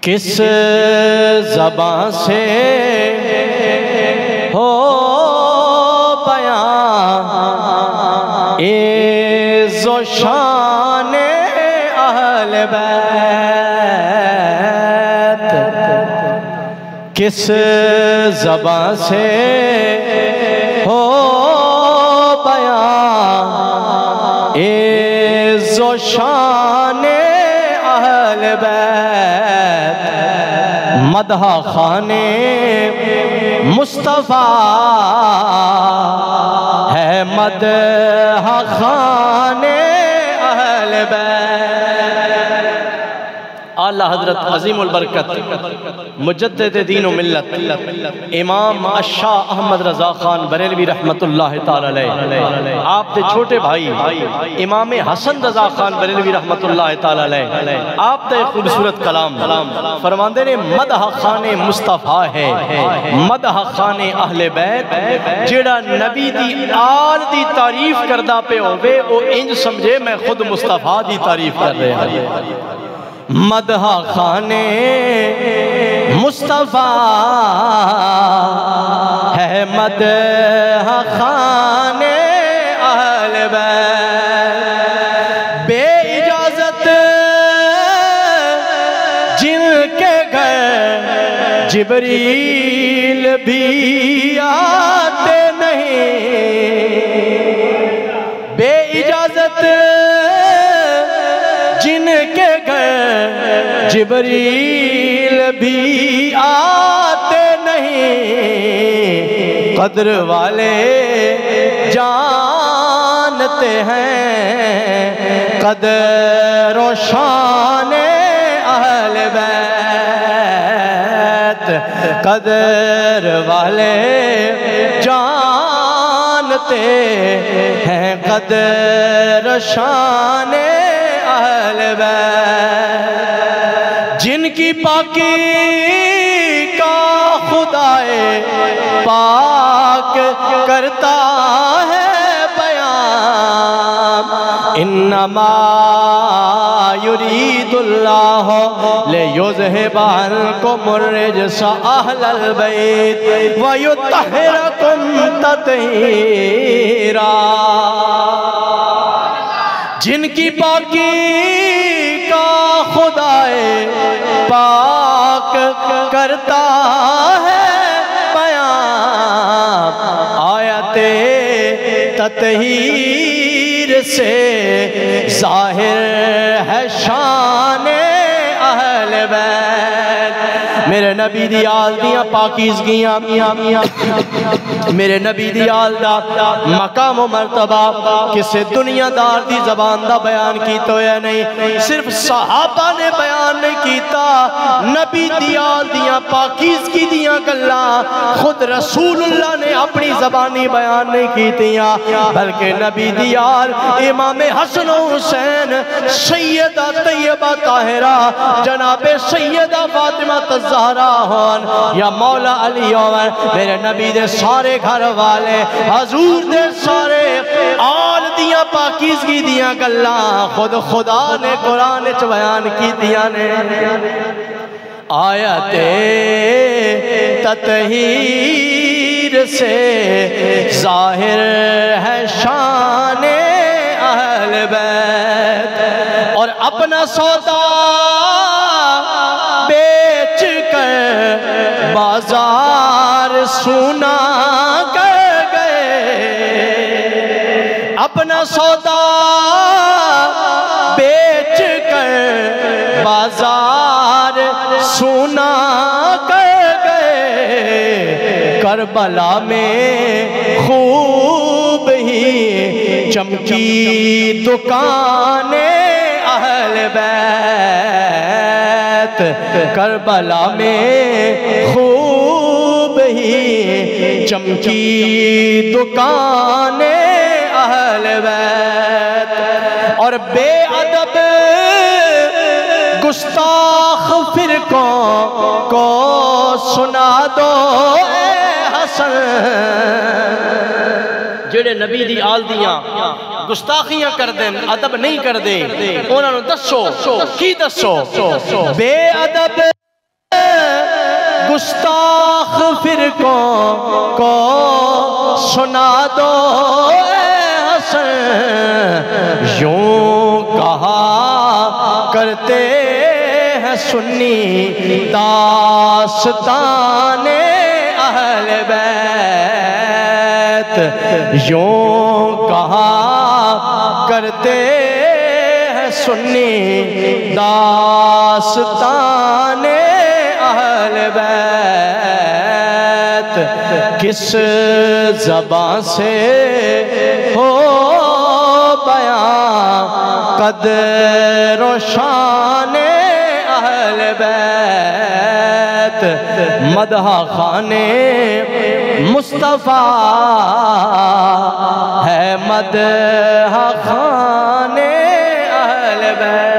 किस ज़बान से हो बयां इज़्ज़ो शान अहले बैत। किस ज़बान से हो बयां इज़्ज़ो शान अहले बैत। मदह खाने मुस्तफ़ा है, मदह खाने अहले बैत। आला हज़रत अज़ीमुल बरकत मुजद्दिद दीन व मिल्लत इमाम शाह अहमद रज़ा खान बरेलवी रहमतुल्लाह तआला अलैह, आप दे छोटे भाई इमाम हसन रज़ा खान बरेलवी रहमतुल्लाह तआला अलैह, आप दे खूबसूरत कलाम फरमांदे ने मदह खाने मुस्तफ़ा है, मदह खाने अहले बैत। जेड़ा नबी दी आल दी तारीफ करदा पे होवे ओ इंज समझे मैं खुद मुस्तफ़ा दी तारीफ कर रहा हूं। मदह खाने मुस्तफ़ा है, मदह खाने अहले बैत। बे इजाजत जिनके घर जिब्रील भी आते नहीं, बे इजाजत जिनके घर जिब्रील भी आते नहीं। कद्र वाले जानते हैं कद्र व शान अहले बैत। कद्र वाले जानते हैं कद्र शान अहले बैत। जिनकी पाकी का खुदाए पाक करता है बयान। इन्नमा युरीदुल्लाहु लियुज़हिबा अन्कुमुर रिज्सा अहलल बैत व युत्तहिरकुम तत्हीरा। जिनकी पाकी का खुदाए पाक करता है बयान। आयते तत्हीर से ज़ाहिर है शान अहले बैत। मेरे नबी दी आल दियां पाकीज़गियां, मेरे नबी दी आल दा मकाम व मर्तबा किसी दुनियादार दी ज़बान दा बयान कीता होया नहीं, सिर्फ सहाबा ने बयान नहीं कीता। नबी दी आल दियां पाकीज़गी दियां गल्लां खुद रसूलुल्लाह ने अपनी ज़बानी बयान नहीं कीतियां, बल्कि नबी दी आल इमाम हसन व हुसैन, सैयदा तैयबा ताहिरा जनाबे सैयदा फातिमा ज़हरा होन या मौला अली होन, मेरे नबी दे सारे घर वाले हजूर दे सारे आल दियां पाकीज़गी दियां गल्लां खुद खुदा ने कुरान च बयान कीतियां ने। आयते तत्हीर से ज़ाहिर है शान अहले बैत। और अपना सौदा बेच कर बाजार सुना कर गए, अपना सौदा बेच कर बाजार सुना कर गए। करबला में खूब ही चमकी दुकानें अहले बैत। करबला में खूब ही चमकी दुकानें अहले बैत। और बेअदब गुस्ताख फिरकों को सुना दो हसन, जेड़े नबी दी आल दियां गुस्ताखियां कर देन, अदब नहीं कर दे, उन्होंने दसो की दसो बेअदब फिरकों को सुना दो हसन, यूं कहा करते हैं सुन्नी दास्ताने अहले बैत, यूं कहा करते हैं सुन्नी दास्ताने अहले बैत। किस ज़बान से हो बयां कद्र शाने अहले बैत, मदह खाने मुस्तफ़ा है मदह खाने अहले बैत।